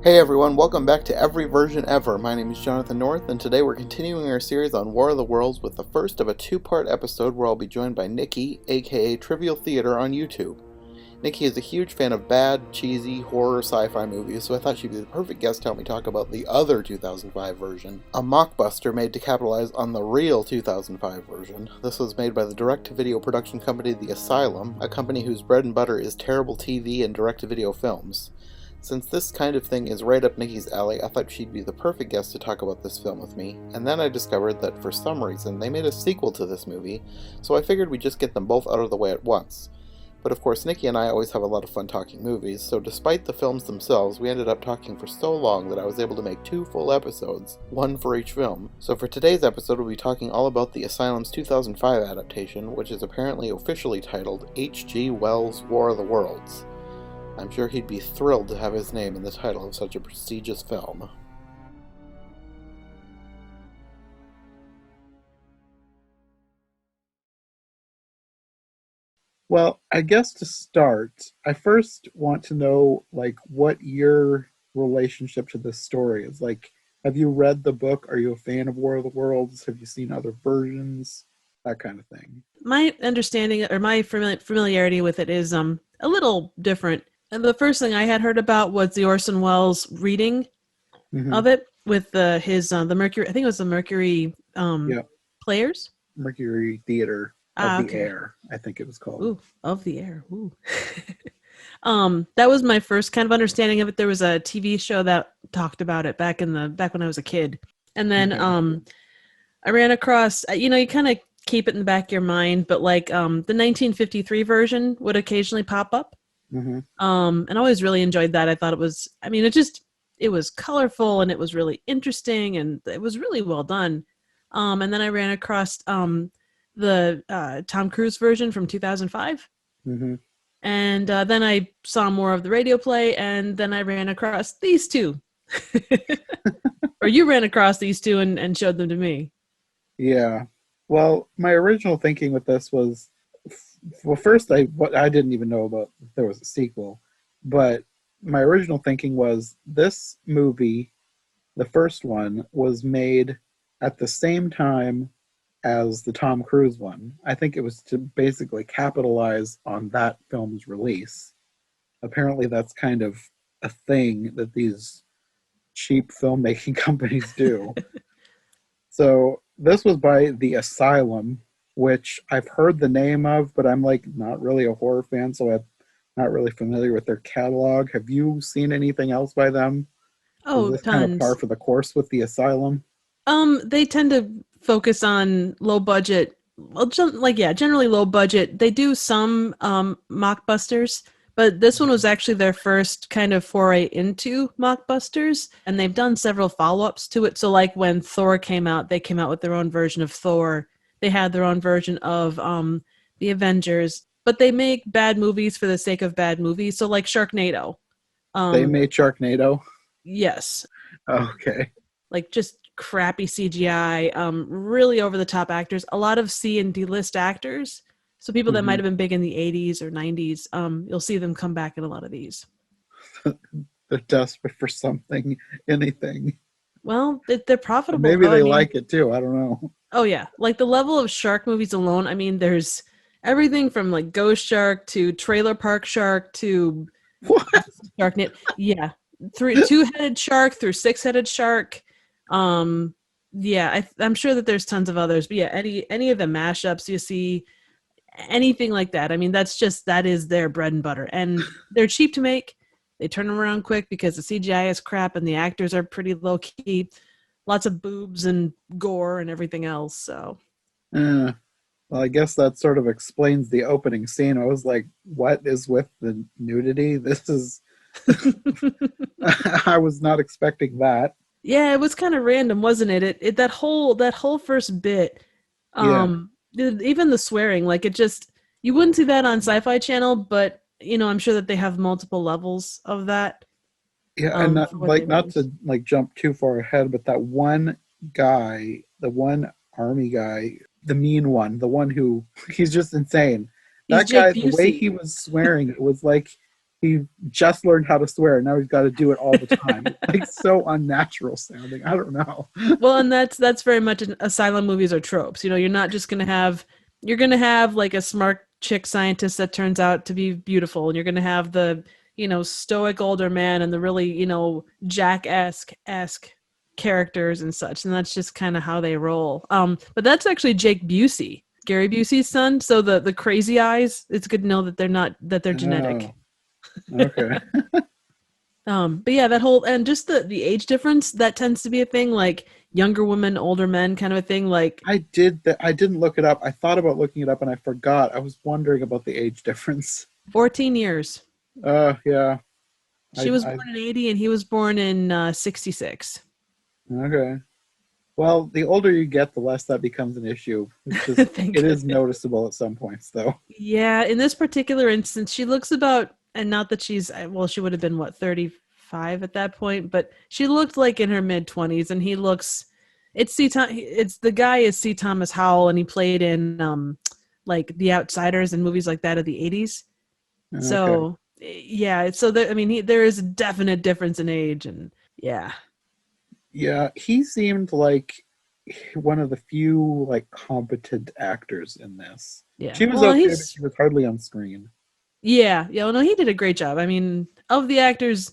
Hey everyone, welcome back to Every Version Ever. My name is Jonathan North, and today we're continuing our series on War of the Worlds with the first of a two-part episode where I'll be joined by Nicki, aka Trivial Theater on YouTube. Nicki is a huge fan of bad, cheesy, horror sci-fi movies, so I thought she'd be the perfect guest to help me talk about the other 2005 version, a mockbuster made to capitalize on the real 2005 version. This was made by the direct-to-video production company The Asylum, a company whose bread and butter is terrible TV and direct-to-video films. Since this kind of thing is right up Nicki's alley, I thought she'd be the perfect guest to talk about this film with me, and then I discovered that for some reason they made a sequel to this movie, so I figured we'd just get them both out of the way at once. But of course Nicki and I always have a lot of fun talking movies, so despite the films themselves, we ended up talking for so long that I was able to make 2 full episodes, one for each film. So for today's episode we'll be talking all about the Asylum's 2005 adaptation, which is apparently officially titled H.G. Wells' War of the Worlds. I'm sure he'd be thrilled to have his name in the title of such a prestigious film. Well, I guess to start, I first want to know what your relationship to this story is. Have you read the book? Are you a fan of War of the Worlds? Have you seen other versions? That kind of thing. My understanding or my familiarity with it is a little different. And the first thing I had heard about was the Orson Welles reading Hmm. of it with the Mercury. I think it was the Mercury Yeah, Players. Mercury Theater of the Okay. Air, I think it was called. Ooh, of the air. Ooh. That was my first kind of understanding of it. There was a TV show that talked about it back when I was a kid, and then Okay. I ran across. You kind of keep it in the back of your mind, but the 1953 version would occasionally pop up. Hmm. And I always really enjoyed that. I thought it was colorful and it was really interesting and it was really well done. And then I ran across the Tom Cruise version from 2005. Hmm. And then I saw more of the radio play, and then I ran across these two. Or you ran across these two and showed them to me. Yeah. Well, my original thinking with this was, well, first I didn't even know about if there was a sequel, but my original thinking was this movie, the first one, was made at the same time as the Tom Cruise one. I think it was to basically capitalize on that film's release. Apparently, that's kind of a thing that these cheap filmmaking companies do. So this was by The Asylum, which I've heard the name of, but I'm not really a horror fan, so I'm not really familiar with their catalog. Have you seen anything else by them? Is Oh, this kind of par tons. for the course with The Asylum? They tend to focus on low budget. Well, generally low budget. They do some mockbusters, but this one was actually their first kind of foray into mockbusters, and they've done several follow-ups to it. So, like when Thor came out, they came out with their own version of Thor. They had their own version of the Avengers, but they make bad movies for the sake of bad movies. So, like Sharknado. They Um, made Sharknado. yes, Okay. like just crappy CGI, really over the top actors, a lot of C and D list actors. So people that might Hmm. have been big in the 80s or 90s, you'll see them come back in a lot of these. They're desperate for something, anything. Well, they're profitable Maybe though. I they mean, like it too. I don't know. oh yeah, like the level of shark movies alone. I mean, there's everything from like Ghost Shark to Trailer Park Shark to What? Sharknet. Yeah, two-headed shark through six-headed shark. Um, yeah, I'm sure that there's tons of others, but yeah, any of the mashups you see, anything like that. I mean, that is their bread and butter, and they're cheap to make. They turn them around quick because the CGI is crap and the actors are pretty low key. Lots of boobs and gore and everything else. So Eh, well, I guess that sort of explains the opening scene. I was like, what is with the nudity? This is. I was not expecting that. yeah, it was kind of random, wasn't it? That whole first bit, Yeah. even the swearing, like it just you wouldn't see that on Sci-Fi Channel, but I'm sure that they have multiple levels of that Yeah, and not for what they not release. to jump too far ahead, but that one guy, the one army guy, the mean one, the one who he's just insane. He's That Jake guy, the way Busey. he was swearing, it was like he just learned how to swear. Now he's got to do it all the time. Like so unnatural sounding. I don't know. Well, and that's very much in asylum movies or tropes. You're not just gonna have you're gonna have like a smart chick scientist that turns out to be beautiful, and you're gonna have the stoic older man and the really Jack-esque characters and such, and that's just kind of how they roll. But that's actually Jake Busey, Gary Busey's son. So the crazy eyes. It's good to know that they're genetic. Oh, okay. But yeah, that whole and just the age difference that tends to be a thing, like younger women, older men, kind of a thing. Like I didn't look it up. I thought about looking it up and I forgot. I was wondering about the age difference. 14 years. Yeah. She was born in 80 and he was born in 66. Okay. Well, the older you get, the less that becomes an issue. It's just, it is noticeable at some points, though. Yeah, in this particular instance, she looks about, and not that she would have been, 35 at that point, but she looked like in her mid-20s, and he looks, the guy is C. Thomas Howell, and he played in, like, The Outsiders and movies like that of the 80s. Okay. So, yeah, there is a definite difference in age, and yeah. Yeah, he seemed like one of the few like competent actors in this. Yeah, she was okay, but she was hardly on screen. Yeah. Well, no, he did a great job. I mean, of the actors,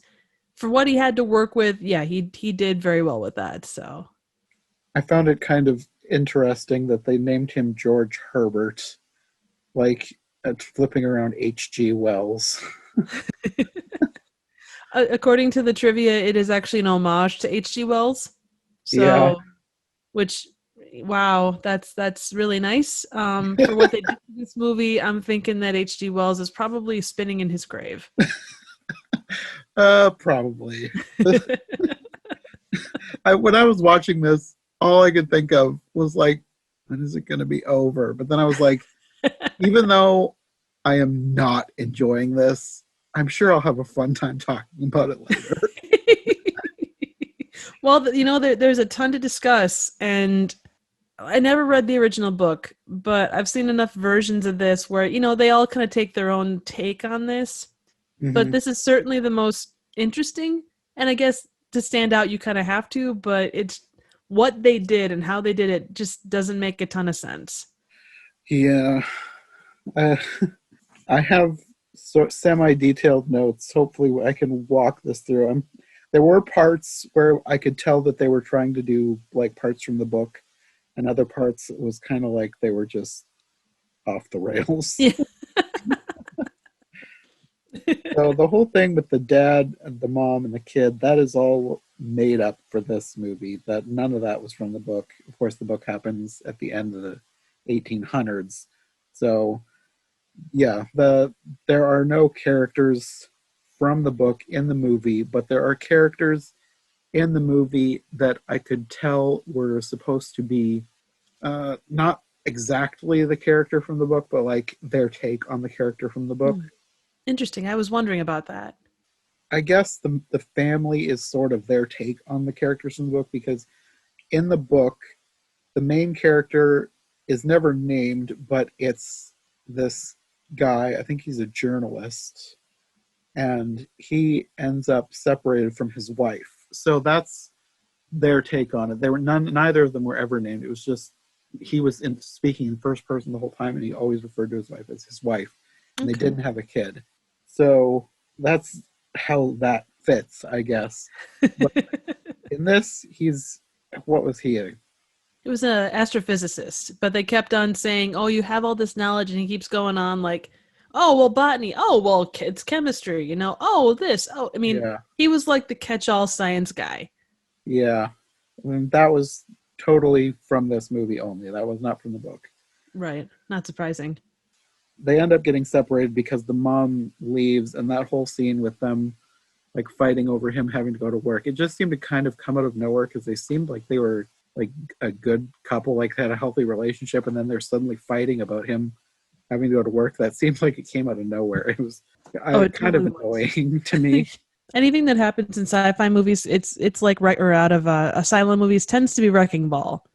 for what he had to work with, yeah, he did very well with that. So, I found it kind of interesting that they named him George Herbert, like flipping around H.G. Wells. According to the trivia, it is actually an homage to H.G. Wells. So, yeah. Which, wow, that's really nice. For what they did in this movie, I'm thinking that H.G. Wells is probably spinning in his grave. Probably. When I was watching this, all I could think of was like, when is it going to be over? But then I was like, even though I am not enjoying this, I'm sure I'll have a fun time talking about it later. Well, there's a ton to discuss, and I never read the original book, but I've seen enough versions of this where, they all kind of take their own take on this. Mm-hmm. But this is certainly the most interesting, and I guess to stand out, you kind of have to, but it's what they did and how they did it just doesn't make a ton of sense. Yeah. I have semi-detailed notes. Hopefully I can walk this through. There were parts where I could tell that they were trying to do like parts from the book, and other parts it was kind of like they were just off the rails. Yeah. So the whole thing with the dad and the mom and the kid, that is all made up for this movie. That none of that was from the book. Of course, the book happens at the end of the 1800s. So yeah, there are no characters from the book in the movie, but there are characters in the movie that I could tell were supposed to be not exactly the character from the book, but like their take on the character from the book. Interesting. I was wondering about that. I guess the family is sort of their take on the characters from the book, because in the book, the main character is never named, but it's this guy. I think he's a journalist, and he ends up separated from his wife. So that's their take on it. They were neither of them were ever named. It was just he was speaking in first person the whole time, and he always referred to his wife as his wife, and they didn't have a kid. So that's how that fits, I guess. But in this, what was he? It was an astrophysicist, but they kept on saying, "Oh, you have all this knowledge," and he keeps going on like, "Oh, well, botany. Oh, well, it's chemistry. Oh, this. Oh, I mean, He was like the catch-all science guy." Yeah, I mean, that was totally from this movie only. That was not from the book. Right. Not surprising. They end up getting separated because the mom leaves, and that whole scene with them like fighting over him having to go to work, it just seemed to kind of come out of nowhere, because they seemed like they were like a good couple, like had a healthy relationship, and then they're suddenly fighting about him having to go to work. That seemed like it came out of nowhere. It was kind of annoying to me. Anything that happens in sci-fi movies, it's like right or out of Asylum movies, tends to be wrecking ball.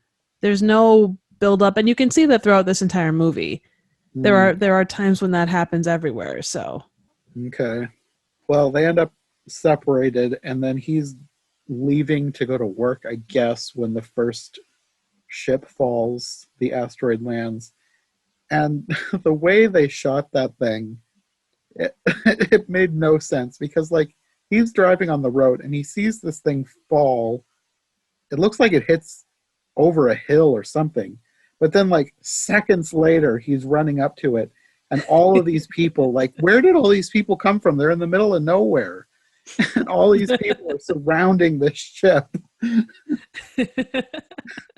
There's no build up, and you can see that throughout this entire movie. There are times when that happens everywhere. So okay, Well, they end up separated, and then he's leaving to go to work, I guess, when the first ship falls, the asteroid lands. And the way they shot that thing, it made no sense because, like, he's driving on the road and he sees this thing fall. It looks like it hits over a hill or something. But then, like, seconds later, he's running up to it. And all of these people, like, where did all these people come from? They're in the middle of nowhere. And all these people are surrounding this ship.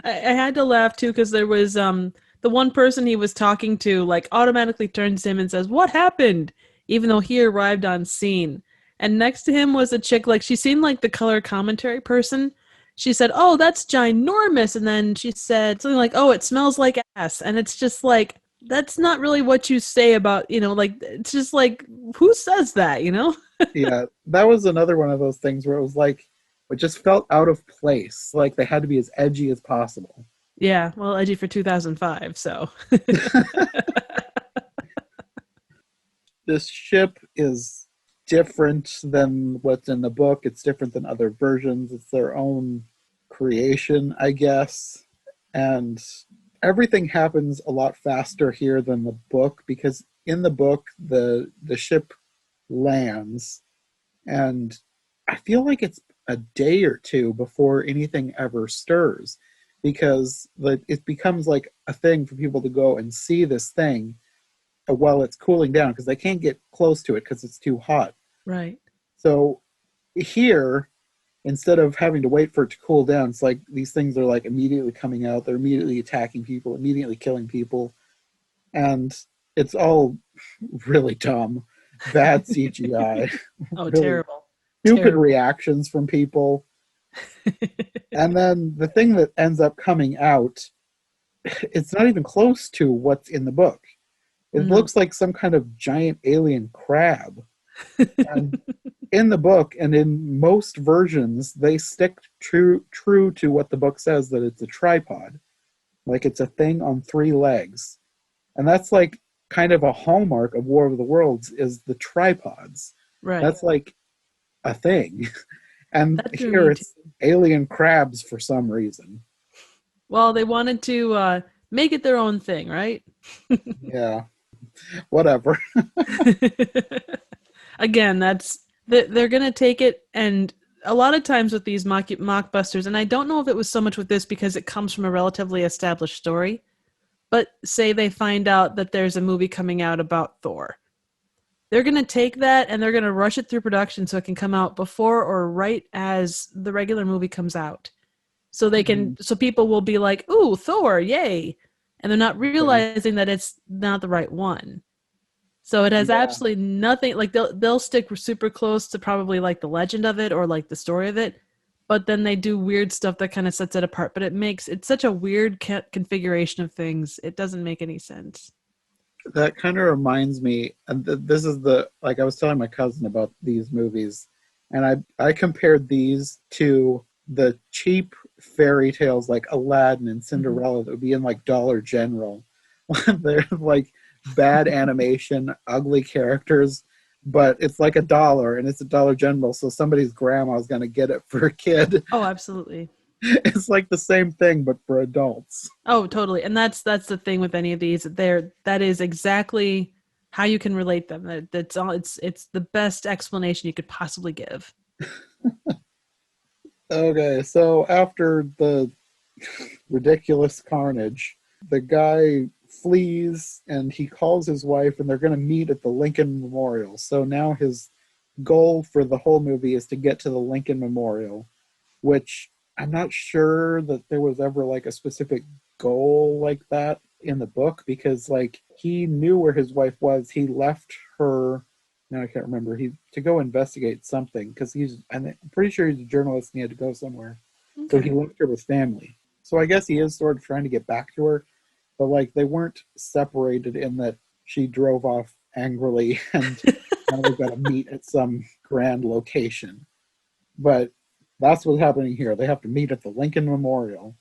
I had to laugh too because there was the one person he was talking to like automatically turns to him and says, "What happened?" Even though he arrived on scene. And next to him was a chick, like she seemed like the color commentary person. She said, "Oh, that's ginormous," and then she said something like, "Oh, it smells like ass," and it's just like that's not really what you say about, like it's just like who says that, Yeah, that was another one of those things where it was like, it just felt out of place. Like they had to be as edgy as possible. Yeah, well, edgy for 2005, so. This ship is different than what's in the book. It's different than other versions. It's their own creation, I guess. And everything happens a lot faster here than the book because in the book the ship lands and I feel like it's a day or two before anything ever stirs because it becomes like a thing for people to go and see this thing while it's cooling down because they can't get close to it because it's too hot. Right. So here, instead of having to wait for it to cool down, it's like these things are like immediately coming out. They're immediately attacking people, immediately killing people. And it's all really dumb. Bad CGI. Oh, really terrible. Stupid Terrible. reactions from people. And then the thing that ends up coming out, it's not even close to what's in the book. It looks like some kind of giant alien crab. And in the book and in most versions, they stick true to what the book says, that it's a tripod. Like it's a thing on three legs. And that's like kind of a hallmark of War of the Worlds is the tripods. Right. That's like a thing. And That drew here me it's alien crabs for some reason. Well, they wanted to make it their own thing, right? Yeah. Whatever. Again, they're going to take it, and a lot of times with these mockbusters, and I don't know if it was so much with this because it comes from a relatively established story, but say they find out that there's a movie coming out about Thor. They're going to take that and they're going to rush it through production so it can come out before or right as the regular movie comes out. So they can, so people will be like, "Ooh, Thor, yay." And they're not realizing that it's not the right one. So it has absolutely nothing, like they'll stick super close to probably like the legend of it or like the story of it, but then they do weird stuff that kind of sets it apart. But it's such a weird configuration of things. It doesn't make any sense. That kind of reminds me, and this is like I was telling my cousin about these movies, and I compared these to the cheap fairy tales like Aladdin and Cinderella that would be in like Dollar General. They're like bad animation, ugly characters, but it's like $1 and it's a Dollar General, so somebody's grandma's going to get it for a kid. Oh, absolutely. It's like the same thing but for adults. Oh, totally. And that's the thing with any of these. That is exactly how you can relate them. That's all. It's the best explanation you could possibly give. Okay, so after the ridiculous carnage, the guy flees and he calls his wife and they're going to meet at the Lincoln Memorial. So now his goal for the whole movie is to get to the Lincoln Memorial, which I'm not sure that there was ever like a specific goal like that in the book because like he knew where his wife was. He left her, now I can't remember, to go investigate something because I'm pretty sure he's a journalist and he had to go somewhere. Okay. So he left her with family. So I guess he is sort of trying to get back to her, but like they weren't separated in that she drove off angrily and now they've got to meet at some grand location. But that's what's happening here. They have to meet at the Lincoln Memorial.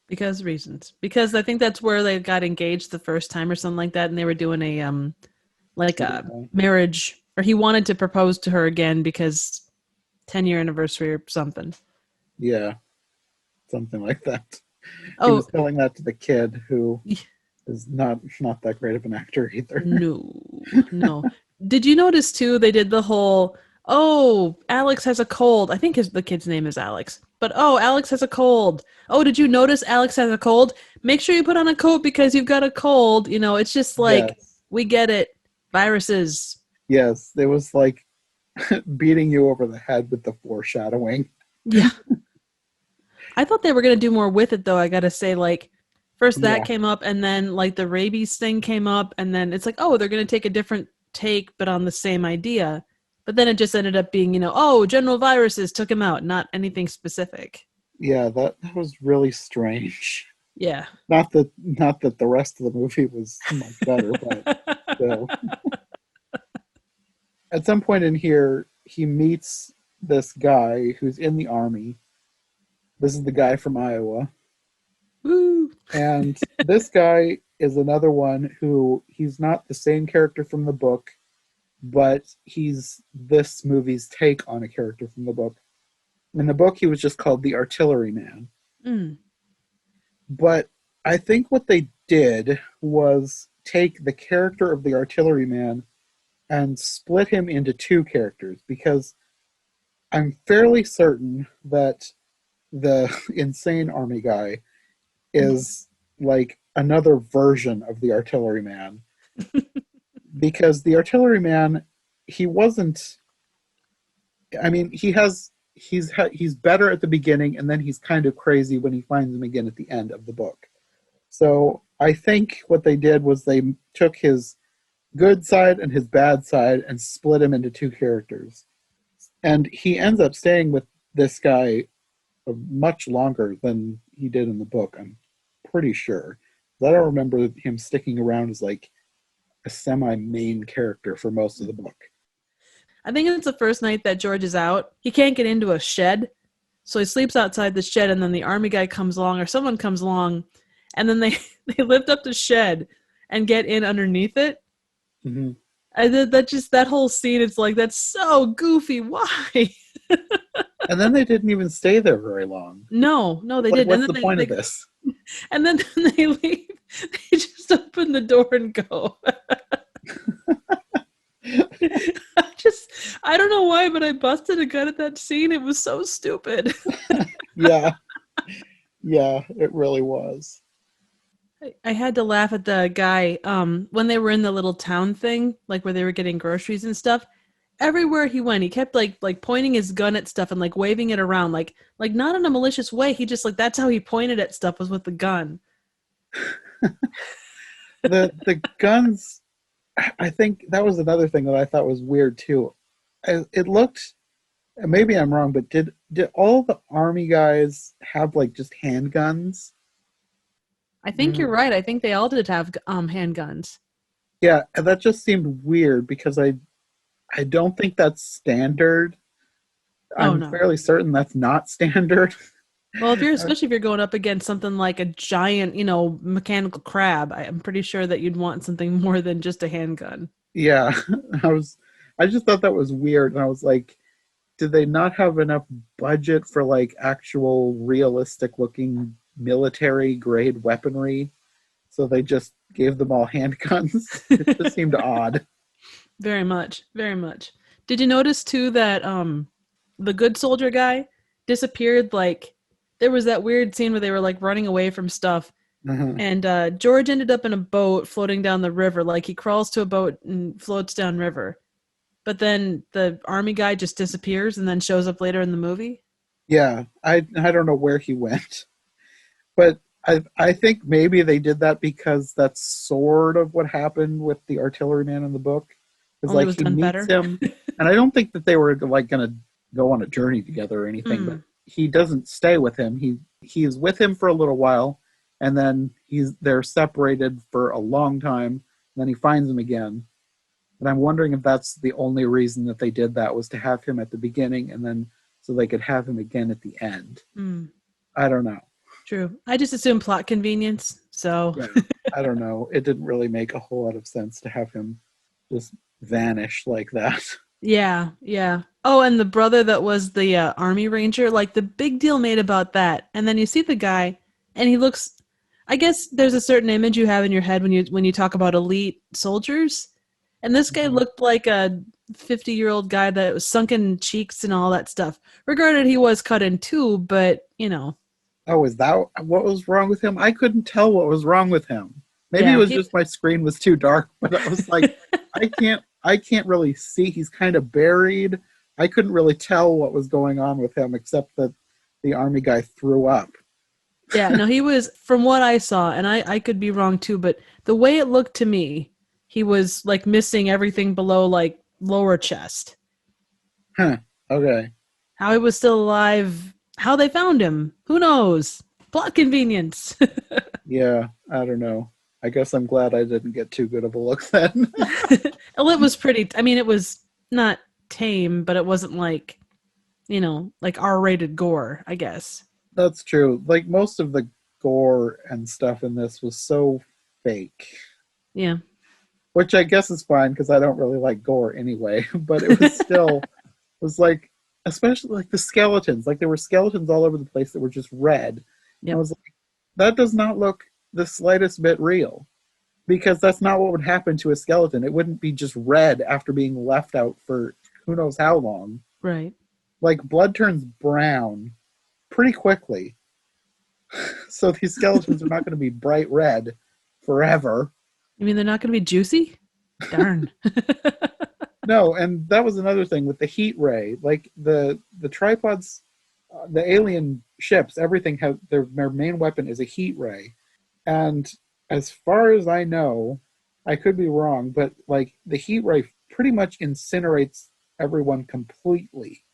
Because reasons. Because I think that's where they got engaged the first time or something like that, and they were doing a like a marriage Or he wanted to propose to her again because 10-year anniversary or something. Yeah, something like that. He Oh, was telling that to the kid who is not that great of an actor either. no. Did you notice too? They did the whole, oh, Alex has a cold. I think the kid's name is Alex. But oh, Alex has a cold. Oh, did you notice Alex has a cold? Make sure you put on a coat because you've got a cold. You know, it's just like Yes, we get it. Viruses. yes, it was like beating you over the head with the foreshadowing. Yeah. I thought they were gonna do more with it though, I gotta say, like first that Yeah, came up and then like the rabies thing came up and then it's like, oh, they're gonna take a different take but on the same idea. But then it just ended up being, oh, general viruses took him out, not anything specific. yeah, that was really strange. Yeah. Not that the rest of the movie was much better, but still. At some point in here, he meets this guy who's in the army. This is the guy from Iowa. Woo. And this guy is another one who he's not the same character from the book, but he's this movie's take on a character from the book. In the book, he was just called the Artilleryman. Mm. But I think what they did was take the character of the Artilleryman and split him into two characters because I'm fairly certain that the insane army guy is like another version of the Artilleryman because the Artilleryman, he wasn't. I mean, he's better at the beginning, and then he's kind of crazy when he finds him again at the end of the book. So I think what they did was they took his good side and his bad side and split him into two characters. And he ends up staying with this guy much longer than he did in the book, I'm pretty sure. I don't remember him sticking around as like a semi-main character for most of the book. I think it's the first night that George is out. He can't get into a shed. So he sleeps outside the shed and then the army guy comes along or someone comes along and then they, they lift up the shed and get in underneath it. Mm-hmm. And then that whole scene, it's like, that's so goofy. Why? And then they didn't even stay there very long. No, they Like, didn't. what's And the then point of this? And then they leave. They just open the door and go. I don't know why, but I busted a gut at that scene. It was so stupid. Yeah. Yeah, it really was. I had to laugh at the guy when they were in the little town thing, like where they were getting groceries and stuff. Everywhere he went, he kept like pointing his gun at stuff and like waving it around, like not in a malicious way. He just like that's how he pointed at stuff was with the gun. The guns, I think that was another thing that I thought was weird too. It looked, maybe I'm wrong, but did all the army guys have like just handguns? I think you're right. I think they all did have handguns. Yeah, and that just seemed weird because I don't think that's standard. I'm No. fairly certain that's not standard. Well, especially if you're going up against something like a giant, mechanical crab, I'm pretty sure that you'd want something more than just a handgun. Yeah, I just thought that was weird, and I was like, did they not have enough budget for like actual realistic looking military grade weaponry? So they just gave them all handguns. It just seemed odd. Very much, very much. Did you notice too that the good soldier guy disappeared? Like there was that weird scene where they were like running away from stuff, and George ended up in a boat floating down the river. Like he crawls to a boat and floats down river, but then the army guy just disappears and then shows up later in the movie. Yeah, I don't know where he went, but I think maybe they did that because that's sort of what happened with the artilleryman in the book. Because Only like was he done meets better. him, and I don't think that they were like gonna go on a journey together or anything. But he doesn't stay with him. He is with him for a little while, and then they're separated for a long time. And then he finds him again, and I'm wondering if that's the only reason that they did that was to have him at the beginning, and then so they could have him again at the end. I don't know. True. I just assumed plot convenience. So Yeah, I don't know. It didn't really make a whole lot of sense to have him just vanish like that. Yeah, yeah. Oh, and the brother that was the army ranger, like the big deal made about that. And then you see the guy, and he looks. I guess there's a certain image you have in your head when you talk about elite soldiers, and this guy Mhm. looked like a 50-year-old guy that was sunken cheeks and all that stuff. Regarded he was cut in two, but Oh, is that what was wrong with him? I couldn't tell what was wrong with him. Maybe it yeah, was just my screen was too dark, but I was like, I can't really see. He's kind of buried. I couldn't really tell what was going on with him except that the army guy threw up. yeah. No, he was from what I saw, and I could be wrong too, but the way it looked to me, he was like missing everything below like lower chest. Huh. Okay. How he was still alive, how they found him, who knows? Plot convenience. Yeah, I don't know. I guess I'm glad I didn't get too good of a look then. Well, it was pretty. I mean, it was not tame, but it wasn't like like R-rated gore, I guess. That's true. Like most of the gore and stuff in this was so fake, Yeah. which I guess is fine because I don't really like gore anyway. But it was still was like, especially like the skeletons. Like there were skeletons all over the place that were just red. I Yep. was like, that does not look the slightest bit real because that's not what would happen to a skeleton. It wouldn't be just red after being left out for who knows how long. Right. Like blood turns brown pretty quickly. So these skeletons are not going to be bright red forever. You mean they're not going to be juicy? Darn. No, and that was another thing with the heat ray. Like the tripods, the alien ships, everything have their main weapon is a heat ray. And as far as I know, I could be wrong, but like the heat ray pretty much incinerates everyone completely.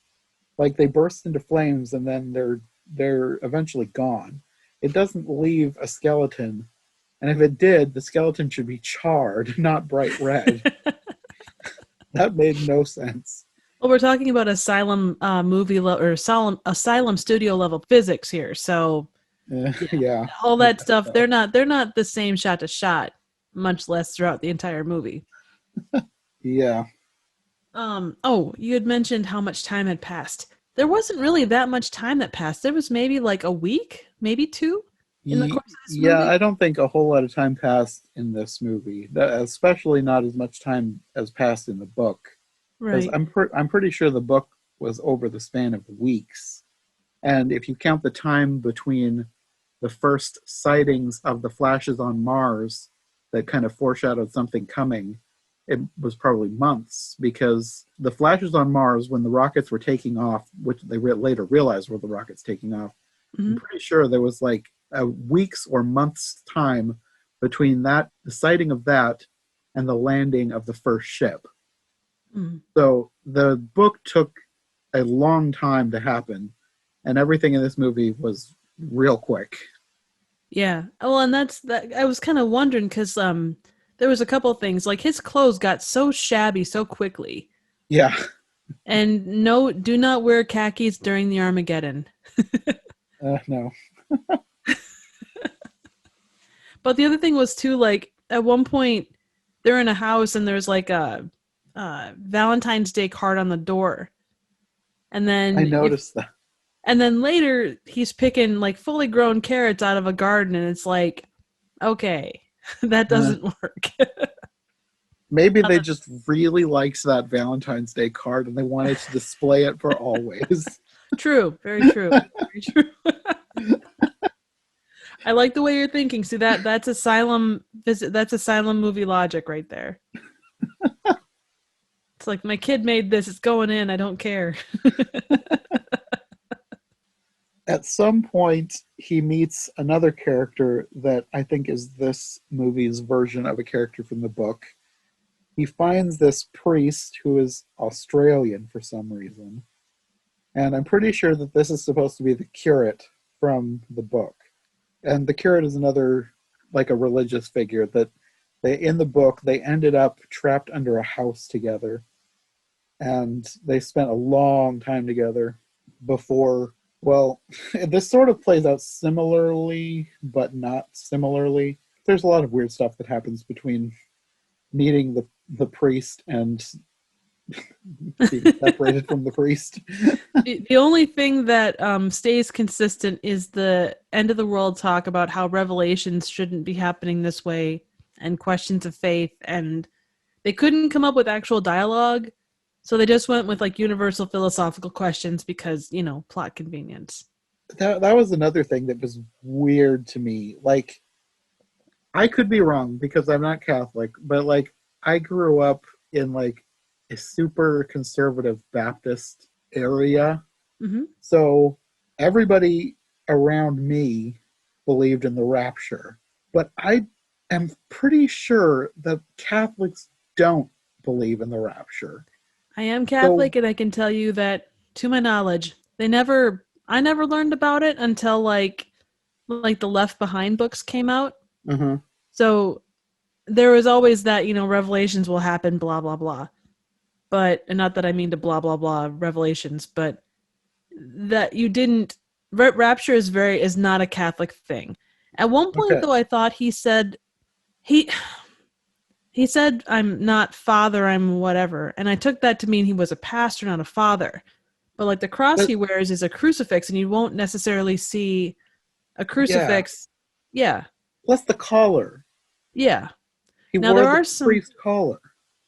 Like they burst into flames and then they're eventually gone. It doesn't leave a skeleton, and if it did, the skeleton should be charred, not bright red. That made no sense. Well, we're talking about Asylum or Asylum studio level physics here, so yeah, Yeah, all I that guess stuff. so. They're not the same shot to shot, much less throughout the entire movie. Yeah. Oh, you had mentioned how much time had passed. There wasn't really that much time that passed. There was maybe like a week, maybe two, in the course of this Yeah, movie. I don't think a whole lot of time passed in this movie, especially not as much time as passed in the book. Because Right. I'm pretty sure the book was over the span of weeks. And if you count the time between the first sightings of the flashes on Mars that kind of foreshadowed something coming, it was probably months because the flashes on Mars, when the rockets were taking off, which they later realized were the rockets taking off, I'm Hmm. pretty sure there was like a weeks or months time between that, the sighting of that, and the landing of the first ship. So the book took a long time to happen, and everything in this movie was real quick. Yeah. Well, and that's that. I was kind of wondering because there was a couple of things like his clothes got so shabby so quickly, Yeah. and no, do not wear khakis during the Armageddon. No. But the other thing was too, like at one point they're in a house and there's like a Valentine's Day card on the door, and I then noticed that. and then later he's picking like fully grown carrots out of a garden, and it's like, okay, that Uh, doesn't work. Maybe they Other- just really liked that Valentine's Day card and they wanted to display it for always. True, very true, very true. I like the way you're thinking. See that's Asylum visit. That's Asylum movie logic right there. It's like my kid made this. It's going in. I don't care. At some point, he meets another character that I think is this movie's version of a character from the book. He finds this priest who is Australian for some reason. And I'm pretty sure that this is supposed to be the curate from the book. And the curate is another, like a religious figure that in the book, they ended up trapped under a house together. And they spent a long time together before, well, this sort of plays out similarly, but not similarly. There's a lot of weird stuff that happens between meeting the priest and being separated from the priest. The only thing that stays consistent is the end of the world talk about how revelations shouldn't be happening this way and questions of faith, and they couldn't come up with actual dialogue, so they just went with like universal philosophical questions because, plot convenience. That was another thing that was weird to me. Like, I could be wrong because I'm not Catholic, but like I grew up in like a super conservative Baptist area. Mm-hmm. So everybody around me believed in the rapture. But I am pretty sure that Catholics don't believe in the rapture. I am Catholic, and I can tell you that, to my knowledge, I never learned about it until like the Left Behind books came out. Uh-huh. So there was always that, revelations will happen, blah, blah, blah. But, and not that I mean to blah, blah, blah revelations, but that you didn't, rapture is not a Catholic thing. At one point, though, I thought he said, he said, I'm not father, I'm whatever. And I took that to mean he was a pastor, not a father. But like the cross he wears is a crucifix, and you won't necessarily see a crucifix. Yeah. Plus the collar. Yeah. He wore the priest collar.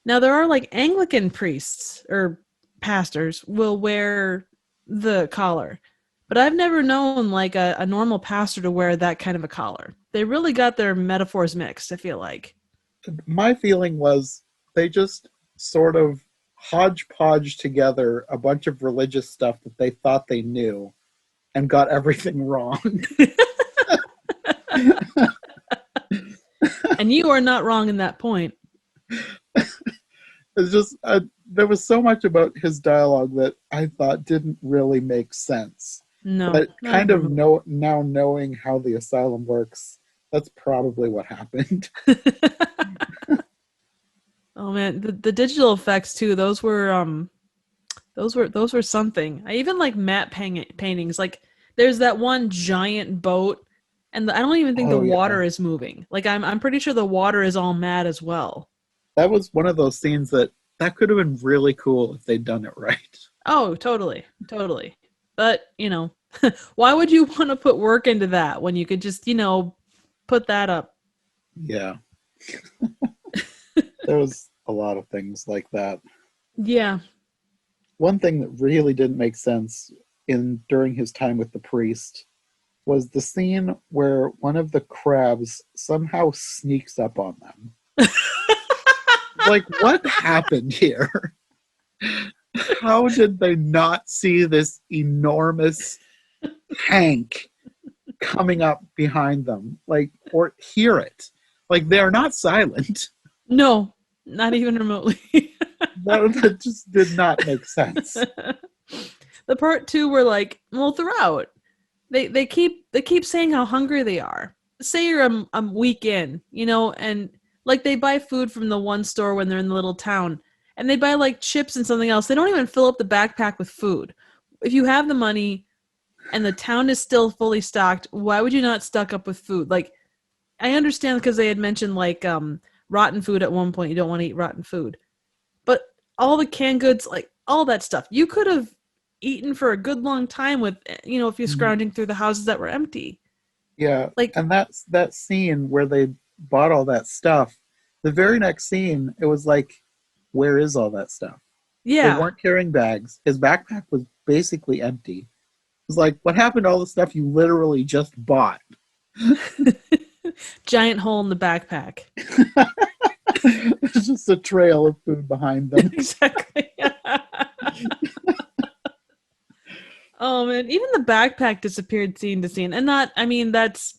Now there are like Anglican priests or pastors will wear the collar. But I've never known like a normal pastor to wear that kind of a collar. They really got their metaphors mixed, I feel like. My feeling was they just sort of hodgepodge together a bunch of religious stuff that they thought they knew and got everything wrong. And you are not wrong in that point. It's just there was so much about his dialogue that I thought didn't really make sense. No. But kind of now knowing how the asylum works, that's probably what happened. Oh man, the digital effects too. Those were something. I even like matte paintings. Like there's that one giant boat, and I don't even think the water is moving. Like I'm pretty sure the water is all matte as well. That was one of those scenes that could have been really cool if they'd done it right. Oh, totally. But why would you want to put work into that when you could just put that up? Yeah. There was a lot of things like that. Yeah. One thing that really didn't make sense during his time with the priest was the scene where one of the crabs somehow sneaks up on them. Like, what happened here? How did they not see this enormous tank coming up behind them? Like, or hear it? Like, they're not silent. No, not even remotely. That just did not make sense. The part too where like, well, throughout they keep saying how hungry they are. Say you're a week in, and like they buy food from the one store when they're in the little town, and they buy like chips and something else. They don't even fill up the backpack with food. If you have the money and the town is still fully stocked, why would you not stock up with food? Like, I understand because they had mentioned like rotten food at one point. You don't want to eat rotten food. But all the canned goods, like all that stuff, you could have eaten for a good long time with, if you're scrounging through the houses that were empty. Yeah. Like, and that's that scene where they bought all that stuff. The very next scene, it was like, where is all that stuff? Yeah. They weren't carrying bags. His backpack was basically empty. It was like, what happened to all the stuff you literally just bought? Giant hole in the backpack. It's just a trail of food behind them. Exactly. Oh man, even the backpack disappeared scene to scene, and that's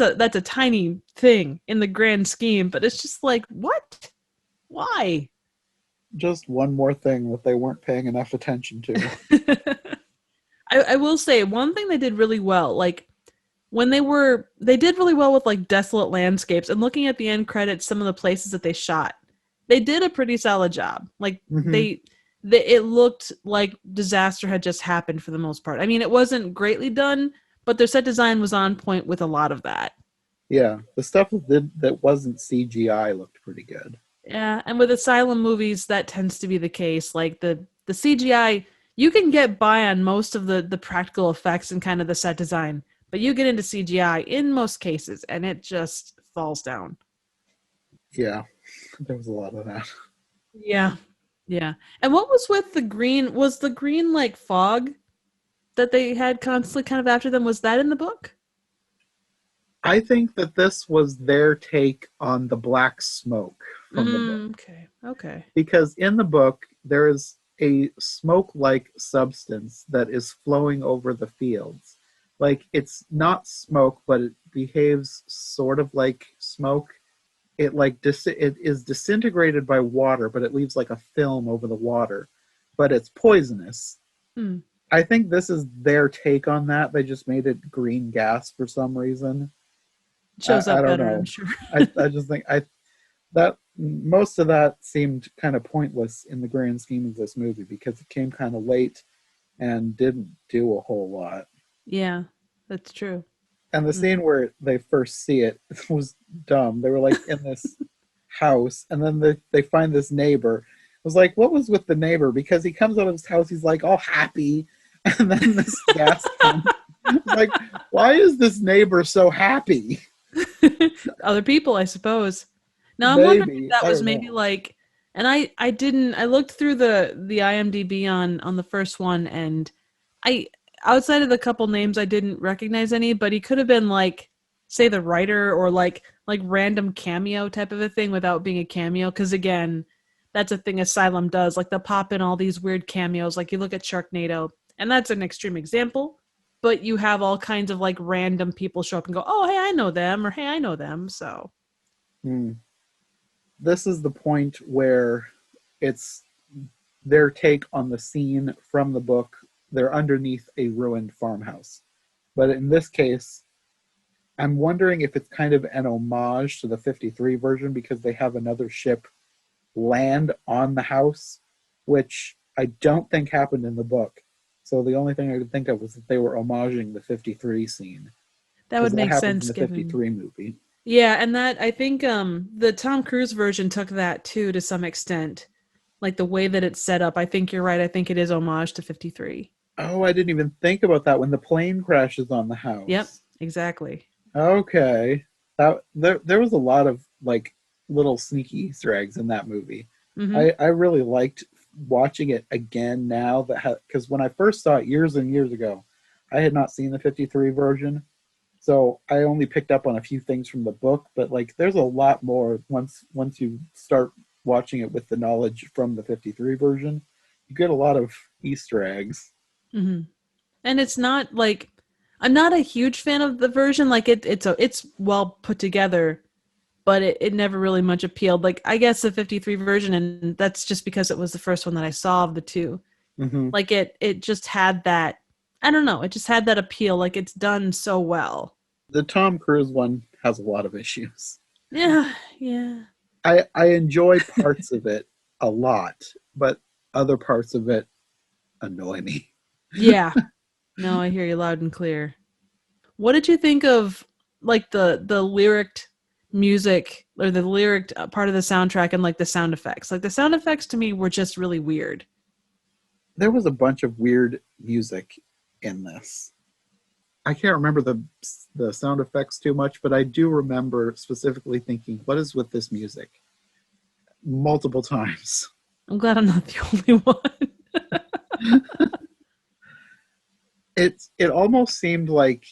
a tiny thing in the grand scheme, but it's just like, what? Why? Just one more thing that they weren't paying enough attention to. I will say one thing they did really well, like when they did really well with like desolate landscapes, and looking at the end credits, some of the places that they shot, they did a pretty solid job. Like it looked like disaster had just happened for the most part. I mean, it wasn't greatly done, but their set design was on point with a lot of that. Yeah, the stuff that wasn't CGI looked pretty good. Yeah, and with Asylum movies, that tends to be the case. Like the CGI, you can get by on most of the practical effects and kind of the set design, but you get into CGI in most cases, and it just falls down. Yeah, there was a lot of that. Yeah, yeah. And what was with the green? Was the green like fog that they had constantly kind of after them? Was that in the book? I think that this was their take on the black smoke from the book. Okay, okay. Because in the book, there is a smoke like substance that is flowing over the fields. Like, it's not smoke, but it behaves sort of like smoke. It is disintegrated by water, but it leaves like a film over the water. But it's poisonous. Hmm. I think this is their take on that. They just made it green gas for some reason. Shows I up don't better, I'm know. sure. I just think that most of that seemed kind of pointless in the grand scheme of this movie because it came kind of late and didn't do a whole lot. Yeah, that's true. And the Mm. scene where they first see it was dumb. They were like in this house, and then they find this neighbor. It was like, what was with the neighbor? Because he comes out of his house, he's like all happy, and then this gas comes. It's like, why is this neighbor so happy? Other people, I suppose. Now I'm wondering if Maybe that I was don't maybe know. like, and I didn't. I looked through the IMDb on the first one, and I outside of the couple names I didn't recognize any, but he could have been like, say the writer or like random cameo type of a thing without being a cameo. Because again, that's a thing Asylum does. Like they'll pop in all these weird cameos. Like you look at Sharknado, and that's an extreme example. But you have all kinds of like random people show up and go, oh hey I know them, or hey I know them. So. Hmm. This is the point where it's their take on the scene from the book. They're underneath a ruined farmhouse. But in this case, I'm wondering if it's kind of an homage to the 53 version because they have another ship land on the house, which I don't think happened in the book. So the only thing I could think of was that they were homaging the 53 scene That because would that make happens in sense the given. 53 movie. Yeah, and that I think the Tom Cruise version took that too to some extent. Like the way that it's set up. I think you're right. I think it is homage to 53. Oh, I didn't even think about that when the plane crashes on the Yep, house. exactly. Okay. There was a lot of like little sneaky Easter eggs in that movie. Mhm. I really liked watching it again now that because when I first saw it years and years ago, I had not seen the 53 version. So I only picked up on a few things from the book, but like there's a lot more once you start watching it with the knowledge from the 53 version. You get a lot of Easter eggs. Mhm. And it's not like I'm not a huge fan of the version like it's well put together, but it never really much appealed. Like I guess the 53 version, and that's just because it was the first one that I saw of the two. Hmm. Like it just had that I don't know, it just had that appeal. Like it's done so well. The Tom Cruise one has a lot of issues. Yeah, yeah. I enjoy parts of it a lot, but other parts of it annoy me. Yeah. No, I hear you loud and clear. What did you think of like the lyric music or the lyric part of the soundtrack and like the sound effects? Like the sound effects to me were just really weird. There was a bunch of weird music in this. I can't remember the sound effects too much, but I do remember specifically thinking, "What is with this music?" Multiple times. I'm glad I'm not the only one. It almost seemed like,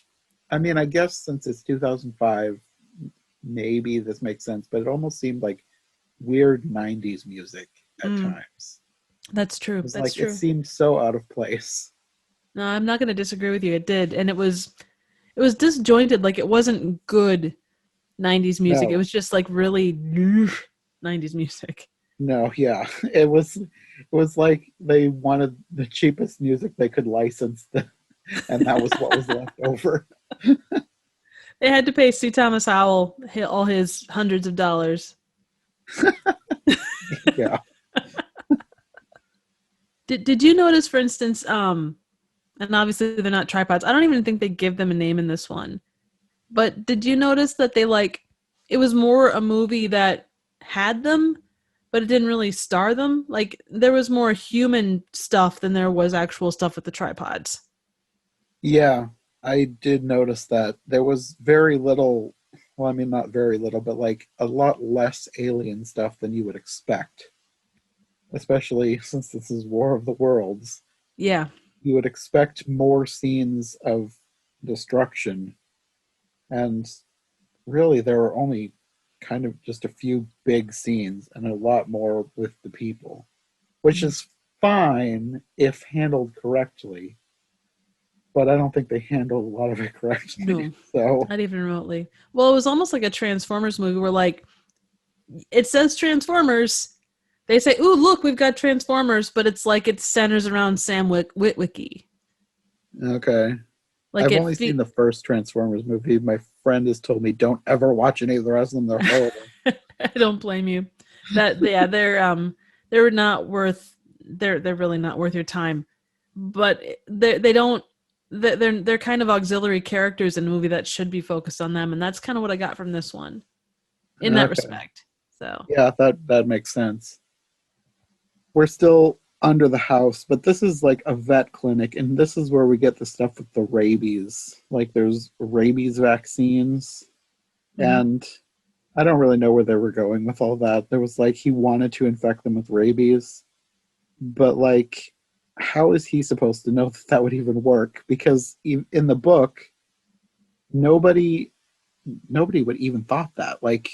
I mean, I guess since it's 2005, maybe this makes sense, but it almost seemed like weird 90s music at Mm, times. that's It true. was That's like it true. seemed so out of place. No, I'm not going to disagree with you. It did, and it was disjointed. Like it wasn't good 90s music. It No, was just like really 90s music. no, yeah. It was like they wanted the cheapest music they could license, and that was what was left over. They had to pay C. Thomas Howell all his hundreds of dollars. Yeah. Did you notice, for instance, and obviously they're not tripods. I don't even think they give them a name in this one. But did you notice that they like it was more a movie that had them, but it didn't really star them. Like, there was more human stuff than there was actual stuff with the tripods. Yeah, I did notice that. There was very little, well, I mean, not very little, but like a lot less alien stuff than you would expect, especially since this is War of the Worlds. Yeah. You would expect more scenes of destruction, and really there were only kind of just a few big scenes and a lot more with the people, which is fine if handled correctly, but I don't think they handled a lot of it correctly. No, So not even remotely. Well, it was almost like a Transformers movie where, like, it says Transformers. They say, "Ooh, look, we've got Transformers," but it's like it centers around Sam Witwicky. okay. Like I've only seen the first Transformers movie. My friend has told me don't ever watch any of the rest of them. They're horrible. I don't blame you. They're not worth. They're really not worth your time. But they don't. They're kind of auxiliary characters in a movie that should be focused on them, and that's kind of what I got from this one, in that respect. So yeah, that makes sense. We're still under the house, but this is like a vet clinic, and this is where we get the stuff with the rabies. Like there's rabies vaccines, and I don't really know where they were going with all that. There was like he wanted to infect them with rabies, but like how is he supposed to know that that would even work? Because in the book, nobody would even thought that. Like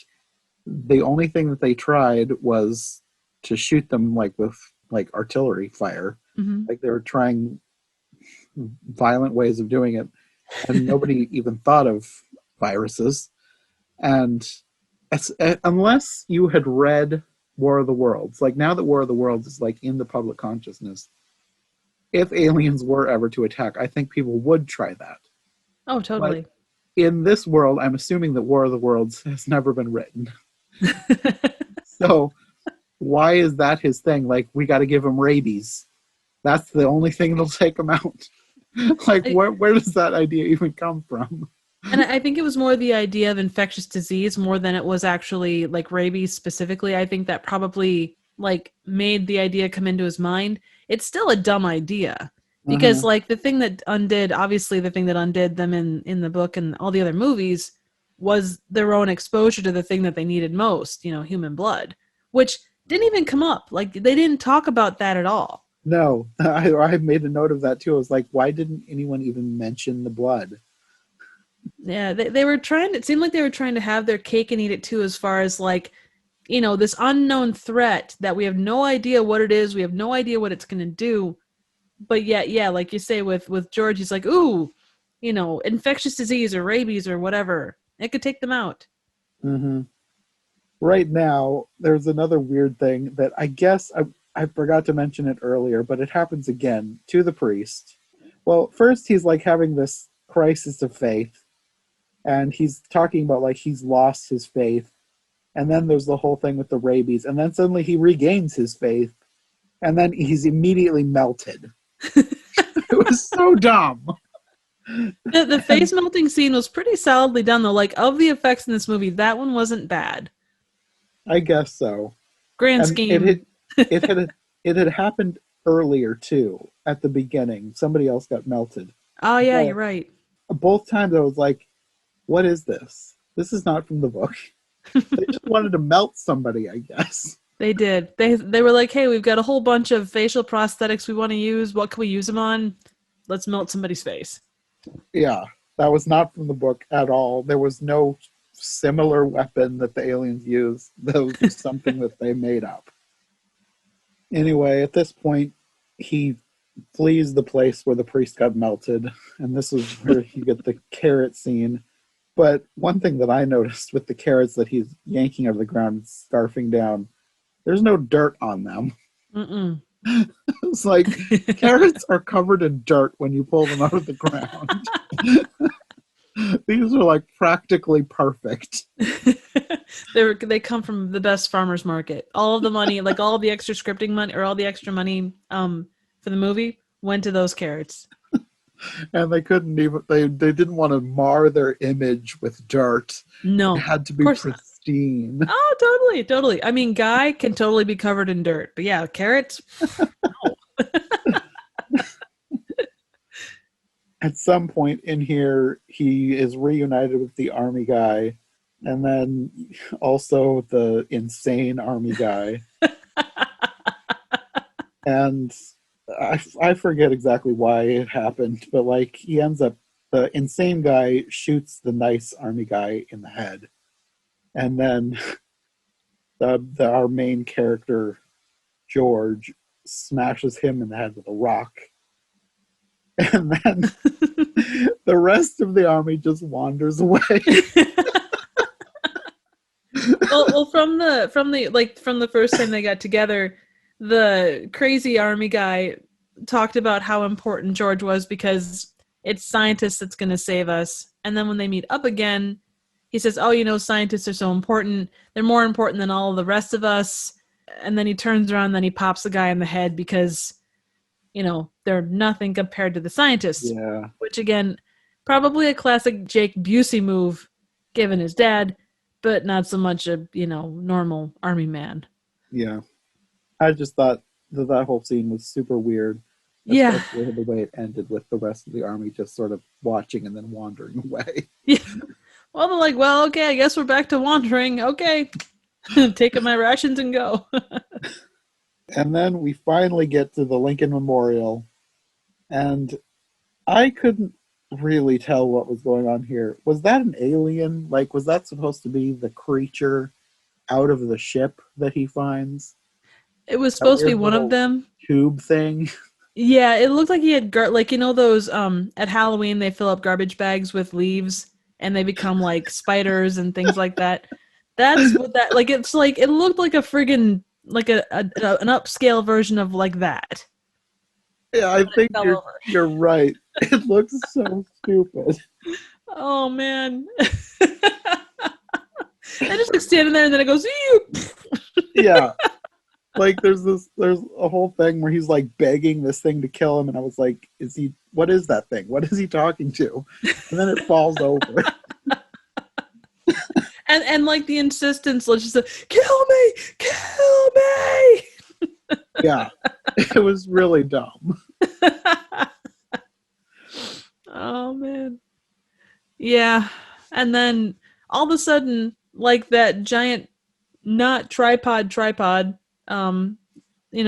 the only thing that they tried was to shoot them like with like artillery fire. Like they were trying violent ways of doing it, and nobody even thought of viruses. And unless you had read War of the Worlds, like now that War of the Worlds is like in the public consciousness, if aliens were ever to attack, I think people would try that. Oh, totally. But in this world, I'm assuming that War of the Worlds has never been written. So why is that his thing? Like, we got to give him rabies. That's the only thing that'll take him out. Like, where does that idea even come from? And I think it was more the idea of infectious disease more than it was actually like rabies specifically. I think that probably like made the idea come into his mind. It's still a dumb idea because like the thing that undid them in the book and all the other movies was their own exposure to the thing that they needed most, human blood, which didn't even come up. Like they didn't talk about that at all. No, I made a note of that too. I was like, why didn't anyone even mention the blood? Yeah, they were trying to, it seemed like they were trying to have their cake and eat it too, as far as like, this unknown threat that we have no idea what it is. We have no idea what it's going to do. But yet, yeah, like you say with George, he's like, ooh, infectious disease or rabies or whatever. It could take them out. Right now, there's another weird thing that I guess I forgot to mention it earlier, but it happens again to the priest. Well, first he's like having this crisis of faith, and he's talking about like he's lost his faith, and then there's the whole thing with the rabies, and then suddenly he regains his faith, and then he's immediately melted. It was so dumb. The face melting scene was pretty solidly done though. Like of the effects in this movie, that one wasn't bad. I guess so. Grand scheme. It had happened earlier too. At the beginning, somebody else got melted. Oh yeah, you're right. Both times I was like, "What is this? This is not from the book." They just wanted to melt somebody, I guess. They did. They were like, "Hey, we've got a whole bunch of facial prosthetics we want to use. What can we use them on? Let's melt somebody's face." Yeah, that was not from the book at all. There was no similar weapon that the aliens used. That was just something that they made up. Anyway, at this point, he flees the place where the priest got melted, and this is where you get the carrot scene. But one thing that I noticed with the carrots that he's yanking out of the ground and scarfing down, there's no dirt on them. It's like carrots are covered in dirt when you pull them out of the ground. These are like practically perfect. They come from the best farmers market. All of the money, like all the extra scripting money or all the extra money for the movie went to those carrots. And they couldn't even they didn't want to mar their image with dirt. No. It had to be pristine. pristine. Oh, totally, totally. I mean, Guy can totally be covered in dirt, but yeah, carrots. No. At some point in here, he is reunited with the army guy, and then also the insane army guy. And I forget exactly why it happened, but like he ends up, the insane guy shoots the nice army guy in the head, and then our main character George smashes him in the head with a rock, and then the rest of the army just wanders away. well, from the first time they got together, the crazy army guy talked about how important George was because it's scientists that's going to save us. And then when they meet up again, he says, "Oh, scientists are so important. They're more important than all of the rest of us." And then he turns around, and then he pops the guy in the head because, they're nothing compared to the scientists. Yeah. Which, again, probably a classic Jake Busey move, given his dad, but not so much a, normal army man. Yeah. I just thought that whole scene was super weird. Yeah. Especially the way it ended with the rest of the army just sort of watching and then wandering away. Yeah. Well, they're like, well, okay, I guess we're back to wandering. Okay. Taking my rations and go. And then we finally get to the Lincoln Memorial, and I couldn't really tell what was going on here. Was that an alien? Like, was that supposed to be the creature out of the ship that he finds? It was supposed to be one of them. Tube thing. Yeah, it looked like he had those at Halloween they fill up garbage bags with leaves and they become like spiders and things like that. That's what that it's like. It looked like a friggin' like an upscale version of like that. Yeah, I think you're right. It looks so stupid. Oh man. I just like standing there and then it goes, ew. Yeah. Like there's a whole thing where he's like begging this thing to kill him, and I was like, what is that thing? What is he talking to? And then it falls over. and like the insistence, let's just say, kill me. Yeah. It was really dumb. Oh man. Yeah. And then all of a sudden, like that giant not tripod,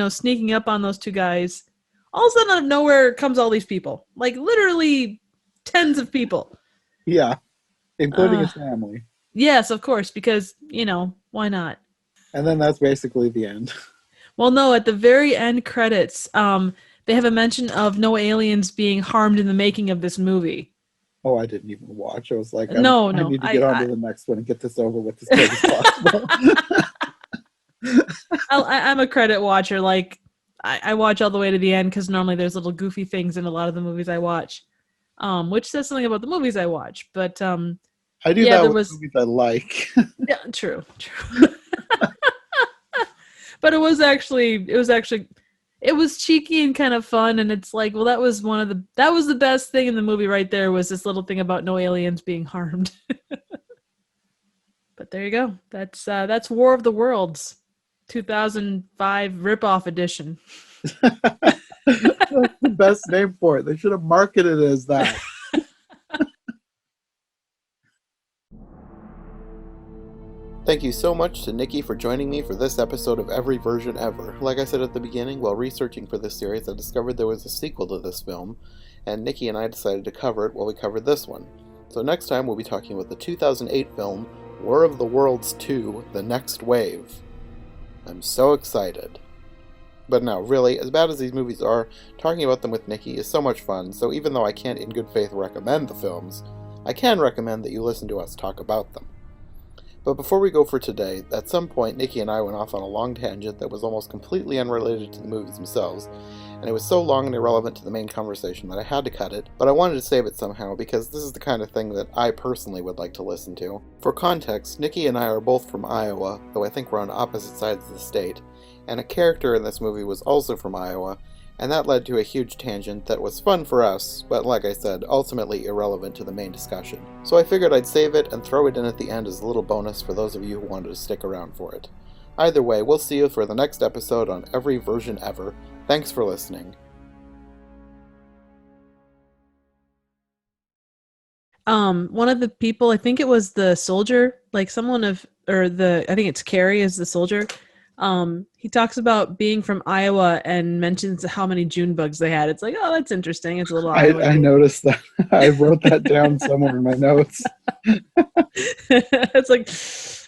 sneaking up on those two guys, all of a sudden out of nowhere comes all these people. Like literally tens of people. Yeah. Including his family. Yes, of course, because, why not? And then that's basically the end. Well, no, at the very end credits, they have a mention of no aliens being harmed in the making of this movie. Oh, I didn't even watch. I was like, I need to get on to the next one and get this over with as quick as possible. I'm a credit watcher. Like, I watch all the way to the end because normally there's little goofy things in a lot of the movies I watch, which says something about the movies I watch. But I do that with movies I like. Yeah, true. But it was cheeky and kind of fun, and it's like, well, that was the best thing in the movie right there, was this little thing about no aliens being harmed. But there you go. That's War of the Worlds, 2005 ripoff edition. That's the best name for it. They should have marketed it as that. Thank you so much to Nicki for joining me for this episode of Every Version Ever. Like I said at the beginning, while researching for this series, I discovered there was a sequel to this film, and Nicki and I decided to cover it while we covered this one. So next time we'll be talking about the 2008 film War of the Worlds 2: The Next Wave. I'm so excited. But no, really, as bad as these movies are, talking about them with Nicki is so much fun, so even though I can't in good faith recommend the films, I can recommend that you listen to us talk about them. But before we go for today, at some point Nicki and I went off on a long tangent that was almost completely unrelated to the movies themselves, and it was so long and irrelevant to the main conversation that I had to cut it, but I wanted to save it somehow because this is the kind of thing that I personally would like to listen to. For context, Nicki and I are both from Iowa, though I think we're on opposite sides of the state, and a character in this movie was also from Iowa, And that led to a huge tangent that was fun for us, but like I said, ultimately irrelevant to the main discussion. So I figured I'd save it and throw it in at the end as a little bonus for those of you who wanted to stick around for it. Either way, we'll see you for the next episode on Every Version Ever. Thanks for listening. One of the people, I think it was the soldier, I think it's Carrie is the soldier. He talks about being from Iowa and mentions how many June bugs they had. It's like, oh, that's interesting. It's a little Iowa. I noticed that. I wrote that down somewhere in my notes. It's like,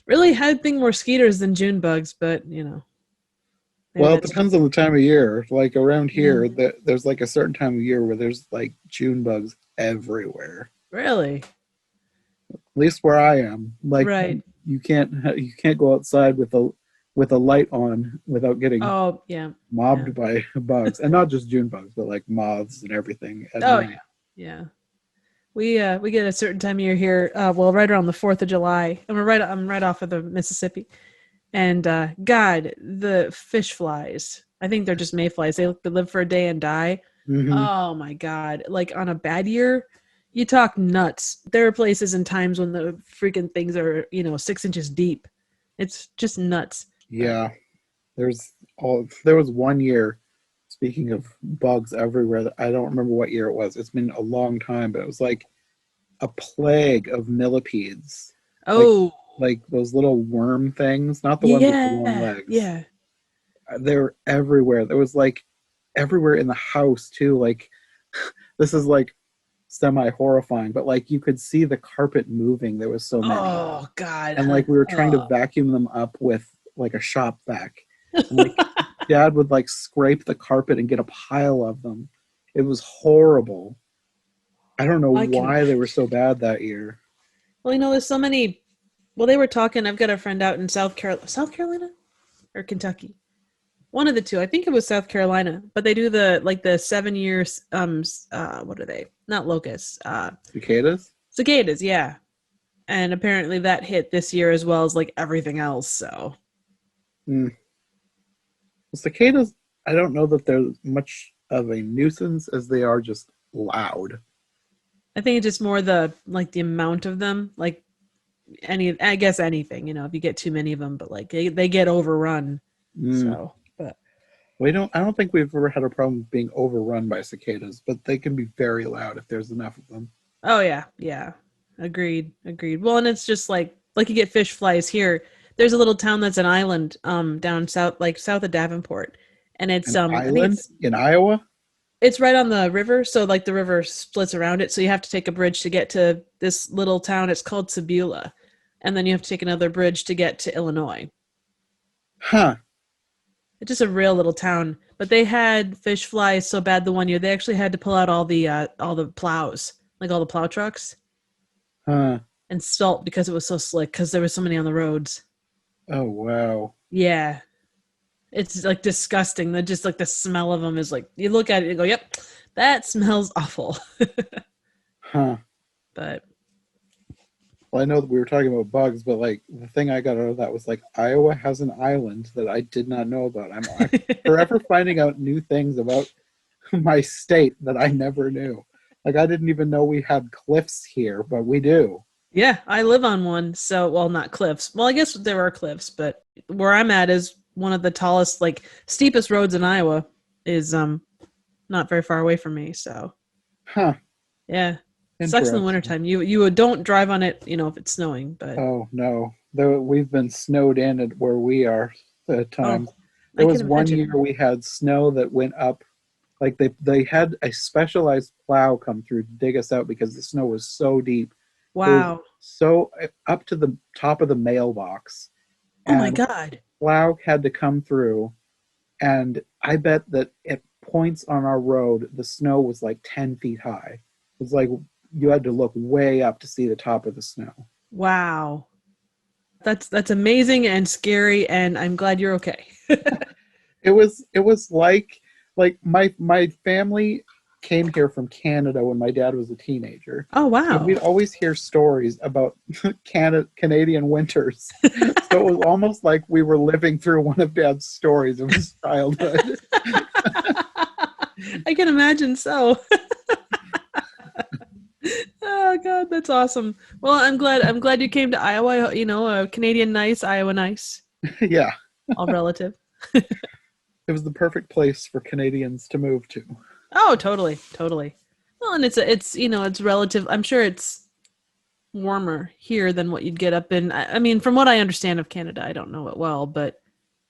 really, I'd think more skeeters than June bugs, but Well, it depends on the time of year. Like around here, there's like a certain time of year where there's like June bugs everywhere. Really? At least where I am. Like, right. You can't go outside with a light on without getting mobbed by bugs, and not just June bugs, but like moths and everything. Yeah. We get a certain time of year here. Right around the 4th of July, and I'm right off of the Mississippi. And God, the fish flies. I think they're just mayflies. They live for a day and die. Mm-hmm. Oh my God! Like on a bad year, you talk nuts. There are places and times when the freaking things are 6 inches deep. It's just nuts. Yeah, there was one year. Speaking of bugs everywhere, I don't remember what year it was. It's been a long time, but it was like a plague of millipedes. Oh. Like those little worm things, not the ones with the long legs. Yeah. They were everywhere. There was like everywhere in the house too. Like this is like semi-horrifying, but like you could see the carpet moving. There was so many. Oh God. And like we were trying to vacuum them up with like a shop vac. And, like Dad would like scrape the carpet and get a pile of them. It was horrible. I don't know why they were so bad that year. Well, there's so many. Well, they were talking. I've got a friend out in South Carolina or Kentucky. One of the two. I think it was South Carolina, but they do the 7 years. What are they? Not locusts. Cicadas. Cicadas, yeah. And apparently that hit this year as well as like everything else. So. Well, cicadas. I don't know that they're much of a nuisance as they are just loud. I think it's just more the amount of them. Like I guess anything. If you get too many of them, but like they get overrun. So. I don't think we've ever had a problem being overrun by cicadas, but they can be very loud if there's enough of them. Oh yeah. Agreed. Well, and it's just like you get fish flies here. There's a little town that's an island down south, south of Davenport, and it's an island in Iowa. It's right on the river, so like the river splits around it, so you have to take a bridge to get to this little town. It's called Sebula, and then you have to take another bridge to get to Illinois. Huh. It's just a real little town, but they had fish flies so bad the one year they actually had to pull out all the plows, like all the plow trucks, and salt because it was so slick because there was so many on the roads. Oh wow! Yeah, it's like disgusting. Just like the smell of them is like you look at it and go, "Yep, that smells awful." Huh? But. Well, I know that we were talking about bugs, but like the thing I got out of that was like Iowa has an island that I did not know about. I'm forever finding out new things about my state that I never knew. Like I didn't even know we had cliffs here, but we do. Yeah, I live on one. So, well, not cliffs. Well, I guess there are cliffs, but where I'm at is one of the tallest, steepest roads in Iowa is not very far away from me. So, yeah. It sucks in the wintertime. You don't drive on it, if it's snowing. But oh no, we've been snowed in at where we are at times. There was one year we had snow that went up, like they had a specialized plow come through to dig us out because the snow was so deep. Wow! So up to the top of the mailbox. Oh my God! Plow had to come through, and I bet that at points on our road the snow was like 10 feet high. It was like. You had to look way up to see the top of the snow. Wow. That's amazing and scary, and I'm glad you're okay. It was like my family came here from Canada when my dad was a teenager. Oh wow. And we'd always hear stories about Canadian winters. So it was almost like we were living through one of Dad's stories of his childhood. I can imagine so. Oh God, that's awesome. Well, I'm glad you came to Iowa. You know, Canadian nice, Iowa nice, Yeah, all relative. it was the perfect place for Canadians to move to. Oh, totally, totally. Well, and it's you know it's relative. I'm sure it's warmer here than what you'd get up in. I mean, from what I understand of Canada, I don't know it well, but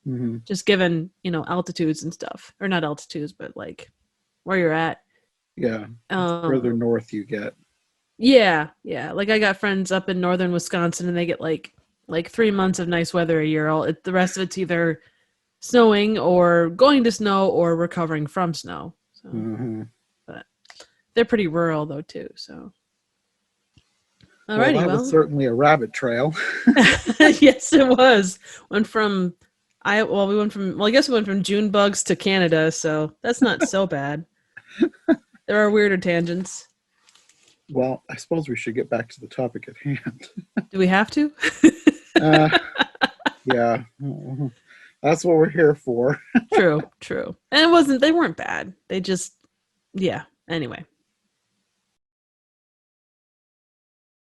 Hmm. just given altitudes and stuff, or not altitudes, but like where you're at. Yeah, further Um, north you get. yeah, yeah. Like I got friends up in northern Wisconsin, and they get like 3 months of nice weather a year. The rest of it's either snowing or going to snow or recovering from snow. So, Hmm. but they're pretty rural though too. So, Well, alrighty, that was well, certainly a rabbit trail. yes, it was. Went from we went from I guess we went from June bugs to Canada, so that's not so bad. There are weirder tangents. Well, I suppose we should get back to the topic at hand. Do we have to? Uh, yeah, that's what we're here for. True, true. And they weren't bad. They just, yeah. Anyway.